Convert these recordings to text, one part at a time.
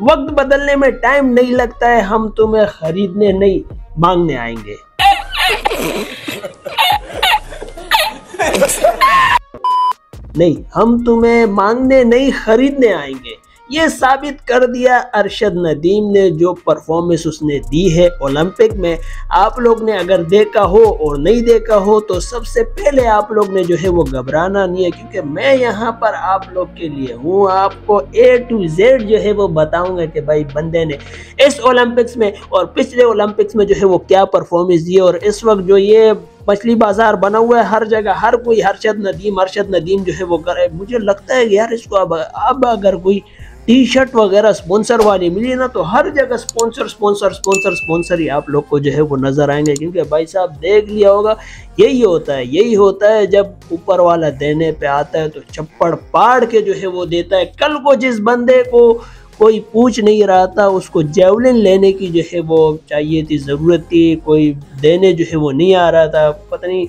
वक्त बदलने में टाइम नहीं लगता है, हम तुम्हें खरीदने नहीं मांगने आएंगे। नहीं, हम तुम्हें मांगने नहीं खरीदने आएंगे। ये साबित कर दिया अरशद नदीम ने, जो परफॉर्मेंस उसने दी है ओलंपिक में। आप लोग ने अगर देखा हो और नहीं देखा हो तो सबसे पहले आप लोग ने जो है वो घबराना नहीं है, क्योंकि मैं यहाँ पर आप लोग के लिए हूँ। आपको A to Z जो है वो बताऊंगा कि भाई बंदे ने इस ओलंपिक्स में और पिछले ओलंपिक्स में जो है वो क्या परफॉर्मेंस दी। और इस वक्त जो ये मछली बाजार बना हुआ है, हर जगह हर कोई अरशद नदीम जो है वो करे। मुझे लगता है यार इसको अब अगर कोई टी शर्ट वगैरह स्पॉन्सर वाली मिली ना तो हर जगह स्पॉन्सर ही आप लोग को जो है वो नजर आएंगे। क्योंकि भाई साहब देख लिया होगा, यही होता है जब ऊपर वाला देने पे आता है तो चप्पड़ पाड़ के जो है वो देता है। कल को जिस बंदे को कोई पूछ नहीं रहा था, उसको जेवलिन लेने की जो है वो चाहिए थी, ज़रूरत थी, कोई देने जो है वो नहीं आ रहा था। पता नहीं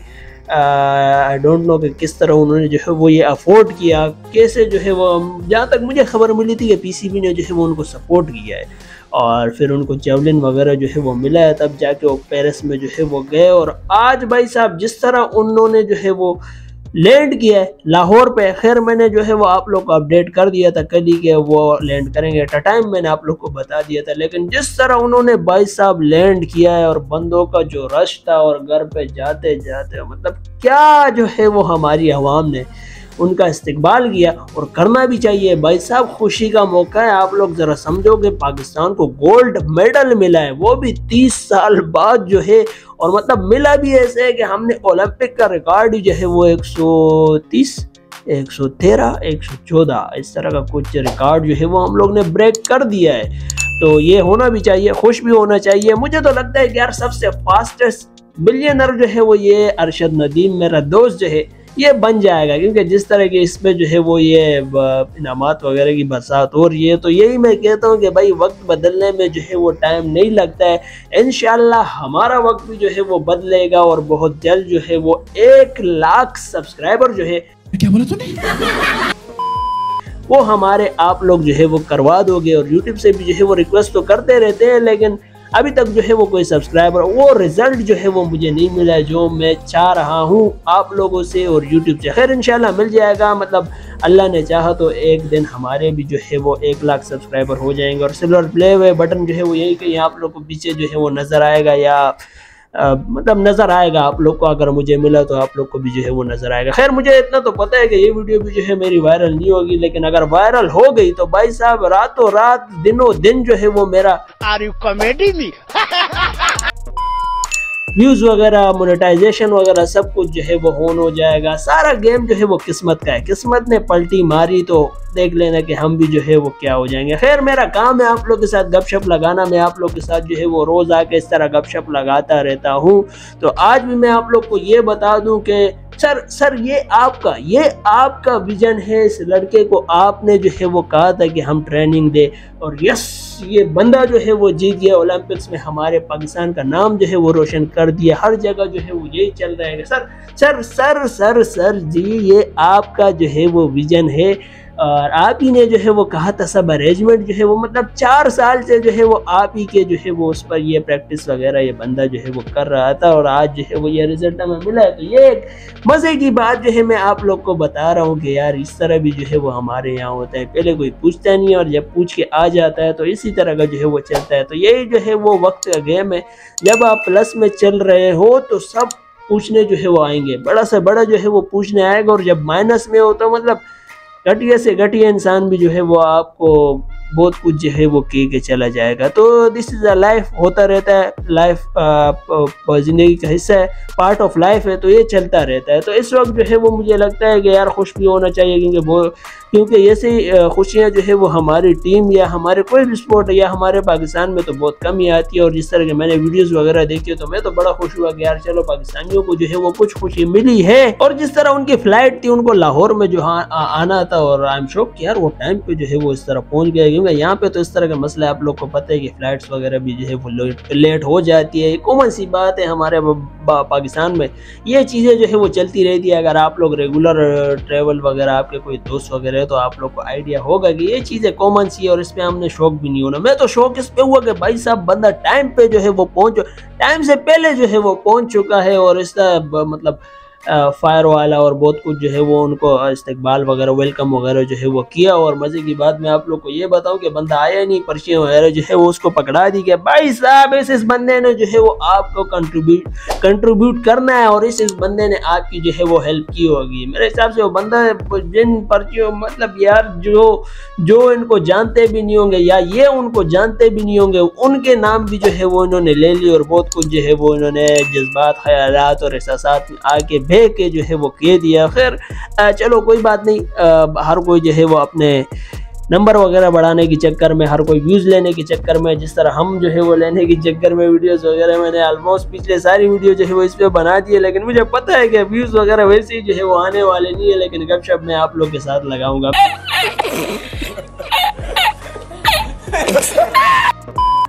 आई डोंट नो कि किस तरह उन्होंने जो है वो ये अफोर्ड किया, कैसे जो है वो, जहाँ तक मुझे खबर मिली थी कि पीसीबी ने जो है वो उनको सपोर्ट किया है और फिर उनको जेवलिन वगैरह जो है वो मिला है, तब जाके वो पेरिस में जो है वो गए। और आज भाई साहब जिस तरह उन्होंने जो है वो लैंड किया है लाहौर पे, खैर मैंने जो है वो आप लोग को अपडेट कर दिया था कल ही के वो लैंड करेंगे, एट अ टाइम मैंने आप लोग को बता दिया था। लेकिन जिस तरह उन्होंने भाई साहब लैंड किया है और बंदों का जो रश था और घर पे जाते जाते मतलब क्या जो है वो हमारी आवाम ने उनका इस्तकबाल किया, और करना भी चाहिए भाई साहब। खुशी का मौका है, आप लोग जरा समझोगे, पाकिस्तान को गोल्ड मेडल मिला है, वो भी 30 साल बाद जो है। और मतलब मिला भी ऐसे है कि हमने ओलंपिक का रिकॉर्ड जो है वो 130, 113, 114 इस तरह का कुछ रिकॉर्ड जो है वो हम लोग ने ब्रेक कर दिया है। तो ये होना भी चाहिए, खुश भी होना चाहिए। मुझे तो लगता है कि यार सबसे फास्टेस्ट बिलियनर जो है वो ये अरशद नदीम मेरा दोस्त जो है ये बन जाएगा, क्योंकि जिस तरह के इसमें जो है वो ये इनामात वगैरह की बरसात हो रही है। तो यही मैं कहता हूँ कि भाई वक्त बदलने में जो है वो टाइम नहीं लगता है। इंशाल्लाह हमारा वक्त भी जो है वो बदलेगा और बहुत जल्द जो है वो 1 लाख सब्सक्राइबर जो है, क्या बोला तूने, वो हमारे आप लोग जो है वो करवा दोगे। और यूट्यूब से भी जो है वो रिक्वेस्ट तो करते रहते हैं, लेकिन अभी तक जो है वो कोई सब्सक्राइबर वो रिजल्ट जो है वो मुझे नहीं मिला है जो मैं चाह रहा हूँ आप लोगों से और यूट्यूब से। खैर इंशाल्लाह मिल जाएगा, मतलब अल्लाह ने चाहा तो एक दिन हमारे भी जो है वो 1 लाख सब्सक्राइबर हो जाएंगे। और सिल्वर प्ले हुए बटन जो है वो यही कि आप लोग को पीछे जो है वो नज़र आएगा, या मतलब नज़र आएगा आप लोग को, अगर मुझे मिला तो आप लोग को भी जो है वो नज़र आएगा। खैर मुझे इतना तो पता है कि ये वीडियो भी जो है मेरी वायरल नहीं होगी, लेकिन अगर वायरल हो गई तो भाई साहब रातों रात दिनों दिन जो है वो मेरा कॉमेडी में व्यूज वगैरह मोनेटाइजेशन वगैरह सब कुछ जो है वो ऑन हो जाएगा। सारा गेम जो है वो किस्मत का है, किस्मत ने पलटी मारी तो देख लेना कि हम भी जो है वो क्या हो जाएंगे। खैर मेरा काम है आप लोग के साथ गपशप लगाना, मैं आप लोग के साथ जो है वो रोज आके इस तरह गपशप लगाता रहता हूँ। तो आज भी मैं आप लोग को ये बता दूं कि सर ये आपका विजन है, इस लड़के को आपने जो है वो कहा था कि हम ट्रेनिंग दे, और यस ये बंदा जो है वो जीत गया ओलंपिक्स में, हमारे पाकिस्तान का नाम जो है वो रोशन कर दिया। हर जगह जो है वो यही चल रहा है सर जी ये आपका जो है वो विजन है, और आप ही ने जो है वो कहा था सब अरेंजमेंट जो है वो, मतलब 4 साल से जो है वो आप ही के जो है वो उस पर ये प्रैक्टिस वगैरह ये बंदा जो है वो कर रहा था, और आज जो है वो ये रिजल्ट हमें मिला है। तो ये एक मज़े की बात जो है मैं आप लोग को बता रहा हूँ कि यार इस तरह भी जो है वो हमारे यहाँ होता है, पहले कोई पूछता नहीं है और जब पूछ के आ जाता है तो इसी तरह का जो है वो चलता है। तो यही जो है वो वक्त का गेम है, जब आप प्लस में चल रहे हो तो सब पूछने जो है वो आएंगे, बड़ा से बड़ा जो है वो पूछने आएगा, और जब माइनस में हो तो मतलब घटिया से घटिया इंसान भी जो है वो आपको बहुत कुछ जो है वो के चला जाएगा। तो दिस इज अ लाइफ, होता रहता है, लाइफ जिंदगी का हिस्सा है, पार्ट ऑफ लाइफ है, तो ये चलता रहता है। तो इस वक्त जो है वो मुझे लगता है कि यार खुश भी होना चाहिए, क्योंकि ऐसे खुशियाँ जो है वो हमारी टीम या हमारे कोई भी स्पोर्ट या हमारे पाकिस्तान में तो बहुत कम ही आती है। और जिस तरह के मैंने वीडियोस वगैरह देखी तो मैं तो बड़ा खुश हुआ कि यार चलो पाकिस्तानियों को जो है वो कुछ खुशी मिली है। और जिस तरह उनकी फ्लाइट थी, उनको लाहौर में जो आना था, और आई एम श्योर कि यार वो टाइम पे जो है वो इस तरह पहुंच गए, होगा। यहाँ पे तो इस तरह का मसला है, आप लोग को पता है कि फ्लाइट्स वगैरह भी जो है वो लेट हो जाती है। कॉमन सी बात है हमारे पाकिस्तान में, ये चीज़ें जो है वो चलती रहती है। अगर आप लोग रेगुलर ट्रैवल वगैरह आपके कोई दोस्त वगैरह है तो आप लोग को आइडिया होगा कि ये चीज़ें कॉमन सी है और इस पर हमने शौक भी नहीं होना। मैं तो शौक इस पे हुआ कि भाई साहब बंदा टाइम पे जो है वो टाइम से पहले जो है वो पहुंच चुका है और इसका मतलब फायर वाला और बहुत कुछ जो है वो उनको इस्तकबाल वगैरह वेलकम वगैरह जो है वो किया। और मज़े की बात मैं आप लोग को ये बताऊं कि बंदा आया नहीं, पर्चियाँ वगैरह जो है वो उसको पकड़ा दी कि भाई साहब इस बंदे ने जो है वो आपको कंट्रीब्यूट करना है और इस बंदे ने आपकी जो है वो हेल्प की होगी। मेरे हिसाब से वो बंदा जिन पर्चियों मतलब यार जो इनको जानते भी नहीं होंगे या ये उनको जानते भी नहीं होंगे, उनके नाम भी जो है वो इन्होंने ले लिए और बहुत कुछ जो है वो इन्होंने जज्बात ख्यालात और एहसासात में आके बह के जो है वो कह दिया। खैर चलो कोई बात नहीं, हर कोई जो है वो अपने नंबर वगैरह बढ़ाने के चक्कर में, हर कोई व्यूज़ लेने के चक्कर में, जिस तरह हम जो है वो लेने के चक्कर में वीडियोस वगैरह मैंने ऑलमोस्ट पिछले सारी वीडियो जो है वो इस पर बना दी है। लेकिन मुझे पता है कि व्यूज़ वगैरह वैसे ही जो है वो आने वाले नहीं है, लेकिन गपशप मैं आप लोग के साथ लगाऊंगा।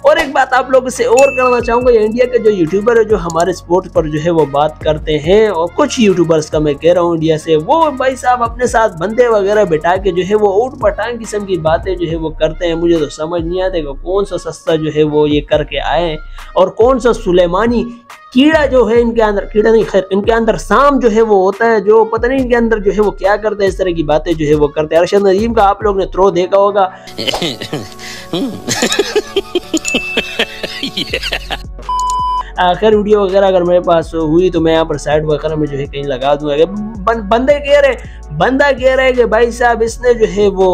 और एक बात आप लोगों से और करना चाहूँगा, ये इंडिया के जो यूट्यूबर है जो हमारे स्पोर्ट्स पर जो है वो बात करते हैं, और कुछ यूट्यूबर्स का मैं कह रहा हूँ इंडिया से, वो भाई साहब अपने साथ बंदे वगैरह बिठा के जो है वो ऊट पटांग किस्म की बातें जो है वो करते हैं। मुझे तो समझ नहीं आता कि कौन सा सस्ता जो है वो ये करके आए और कौन सा सुलेमानी कीड़ा जो है इनके अंदर, कीड़ा नहीं खैर इनके अंदर सांप जो है वो होता है, जो पता नहीं इनके अंदर जो है वो क्या करते हैं, इस तरह की बातें जो है वो करते हैं। अरशद नदीम का आप लोग ने थ्रो देखा होगा। आखिर वीडियो वगैरह अगर मेरे पास हुई तो मैं यहाँ पर साइड वगैरह में जो है कहीं लगा दूंगा। बंदा कह रहे कि भाई साहब इसने जो है वो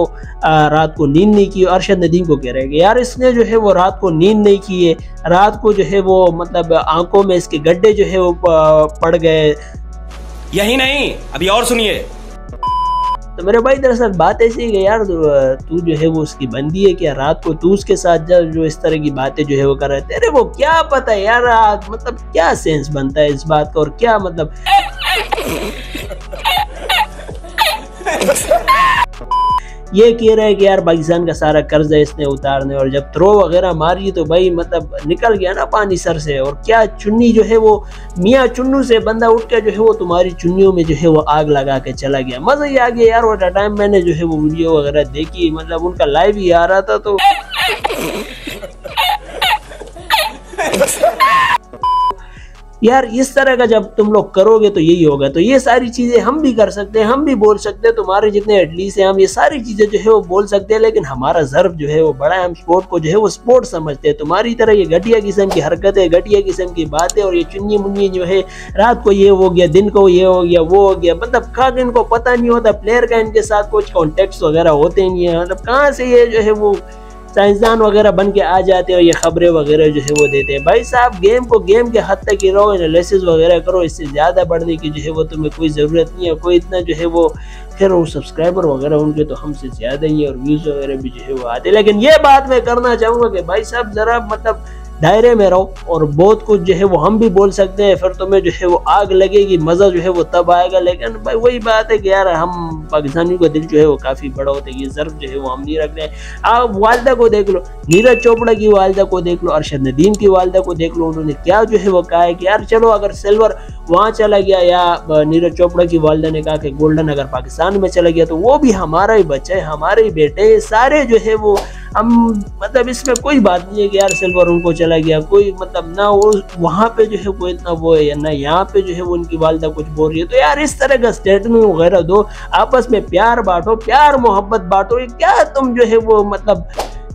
रात को नींद नहीं की। अरशद नदीम को कह रहे हैं कि यार इसने जो है वो रात को नींद नहीं की है, रात को जो है वो मतलब आंखों में इसके गड्ढे जो है वो पड़ गए। यही नहीं, अभी और सुनिए। तो मेरे भाई दरअसल बात ऐसी है कि यार तू जो है वो उसकी बंदी है क्या, रात को तू उसके साथ जो इस तरह की बातें जो है वो कर रहे थे, तेरे वो क्या पता है यार, मतलब क्या सेंस बनता है इस बात का, और क्या मतलब ये कह रहे हैं कि यार पाकिस्तान का सारा कर्जा इसने उतारने, और जब थ्रो वगैरह मारी तो भाई मतलब निकल गया ना पानी सर से। और क्या चुन्नी जो है वो मियाँ चुन्नू से बंदा उठ के जो है वो तुम्हारी चुन्नियों में जो है वो आग लगा के चला गया। मजा ही आ गया यार। वो टाइम मैंने जो है वो वीडियो वगैरह देखी, मतलब उनका लाइव ही आ रहा था, तो यार इस तरह का जब तुम लोग करोगे तो यही होगा। तो ये सारी चीजें हम भी कर सकते हैं, हम भी बोल सकते हैं, तुम्हारे जितने एटलीस्ट हैं हम ये सारी चीजें जो है वो बोल सकते हैं, लेकिन हमारा ज़र्फ जो है वो बड़ा है, हम स्पोर्ट को जो है वो स्पोर्ट समझते हैं। तुम्हारी तरह ये घटिया किस्म की हरकतें, घटिया किस्म की बातें और ये चुन्नी मुन्नी जो है रात को ये हो गया, दिन को ये हो गया, वो हो गया, मतलब कहाँ इनको पता नहीं होता प्लेयर का, इनके साथ कुछ कॉन्टेक्ट वगैरह होते नहीं है, मतलब कहाँ से ये जो है वो साइंसदान वगैरह बन के आ जाते हैं और ये खबरें वगैरह जो है वो देते हैं। भाई साहब गेम को गेम के हद तक ही रहो, एनालिसिस वगैरह करो, इससे ज़्यादा बढ़ने की जो है वो तुम्हें कोई ज़रूरत नहीं है। कोई इतना जो है वो खैर वो सब्सक्राइबर वगैरह उनके तो हमसे ज़्यादा ही है और व्यूज़ वगैरह भी जो है वो आते हैं। लेकिन ये बात मैं करना चाहूँगा कि भाई साहब ज़रा मतलब दायरे में रहो, और बहुत कुछ जो है वो हम भी बोल सकते हैं, फिर तुम्हें जो है वो आग लगेगी, मज़ा जो है वो तब आएगा। लेकिन भाई वही बात है कि यार हम पाकिस्तानियों का दिल जो है वो काफ़ी बड़ा होता है, ये ज़र्फ जो है वो हम नहीं रख रहे हैं। आप वालदा को देख लो, नीरज चोपड़ा की वालदा को देख लो, अरशद नदीम की वालदा को देख लो, उन्होंने क्या जो है वो कहा है कि यार चलो अगर सिल्वर वहाँ चला गया, या नीरज चोपड़ा की वालदा ने कहा कि गोल्डन अगर पाकिस्तान में चला गया तो वो भी हमारा ही बच्चा है, हमारे ही बेटे हैं, सारे जो है वो हम मतलब इसमें कोई बात नहीं है कि यार सिल्वर उनको चला गया, कोई मतलब ना वो वहाँ पे जो है कोई इतना वो है, ना यहाँ पे जो है वो उनकी वालदा कुछ बोल रही है। तो यार इस तरह का स्टेटमेंट वगैरह दो, आपस में प्यार बांटो, प्यार मोहब्बत बांटो। क्या तुम जो है वो मतलब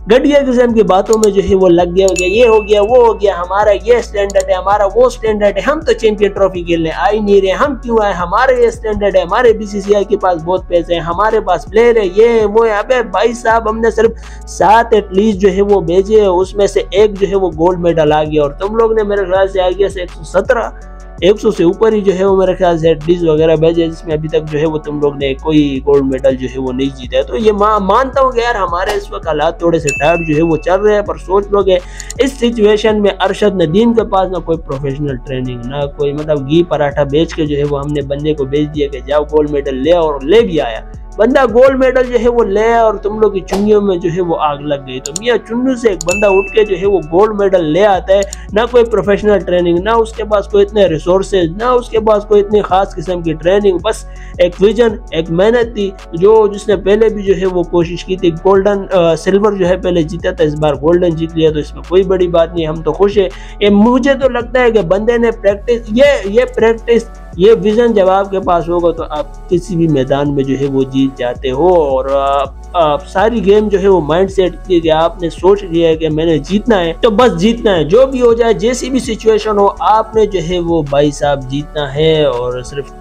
घटिया किस्म की बातों में जो है वो लग गया, हो गया ये हो गया वो हो गया, हमारा ये स्टैंडर्ड है, हमारा वो स्टैंडर्ड है, हम तो चैंपियन ट्रॉफी खेलने आ ही नहीं रहे, हम क्यों आए, हमारे ये स्टैंडर्ड है, हमारे बीसीसीआई के पास बहुत पैसे हैं, हमारे पास प्लेयर है, ये वो। अबे भाई साहब हमने सिर्फ 7 एटलीस्ट जो है वो भेजे, उसमें से एक जो है वो गोल्ड मेडल आ गया, और तुम लोग ने मेरे ख्याल से आ गया से 100 से ऊपर ही जो है वो मेरे ख्याल से एटलीस्ट वगैरह भेजे, जिसमें अभी तक जो है वो तुम लोग ने कोई गोल्ड मेडल जो है वो नहीं जीता है। तो ये मानता हूँ कि यार हमारे इस वक्त हालात थोड़े से टाइट जो है वो चल रहे हैं, पर सोच लो कि इस सिचुएशन में अरशद नदीम के पास ना कोई प्रोफेशनल ट्रेनिंग, ना कोई मतलब घी पराठा बेच के जो है वो हमने बंदे को भेज दिया कि जाओ गोल्ड मेडल ले, और ले भी आया। बंदा गोल्ड मेडल जो है वो ले और तुम लोग की चुन्नियों में जो है वो आग लग गई। तो मियां चुन्नू से एक बंदा उठ के जो है वो गोल्ड मेडल ले आता है, ना कोई प्रोफेशनल ट्रेनिंग, ना उसके पास कोई इतने रिसोर्सेज, ना उसके पास कोई इतनी खास किस्म की ट्रेनिंग, बस एक विजन, एक मेहनत थी। जो जिसने पहले भी जो है वो कोशिश की थी, गोल्डन सिल्वर जो है पहले जीता था, इस बार गोल्डन जीत लिया, तो इसमें कोई बड़ी बात नहीं, हम तो खुश है। ये मुझे तो लगता है कि बंदे ने प्रैक्टिस, ये प्रैक्टिस, ये विजन जब आपके पास होगा तो आप किसी भी मैदान में जो है वो जीत जाते हो। और सारी गेम जो है वो माइंड सेट की कि आपने सोच लिया है कि मैंने जीतना है तो बस जीतना है, जो भी हो जाए, जैसी भी सिचुएशन हो, आपने जो है वो भाई साहब जीतना है और सिर्फ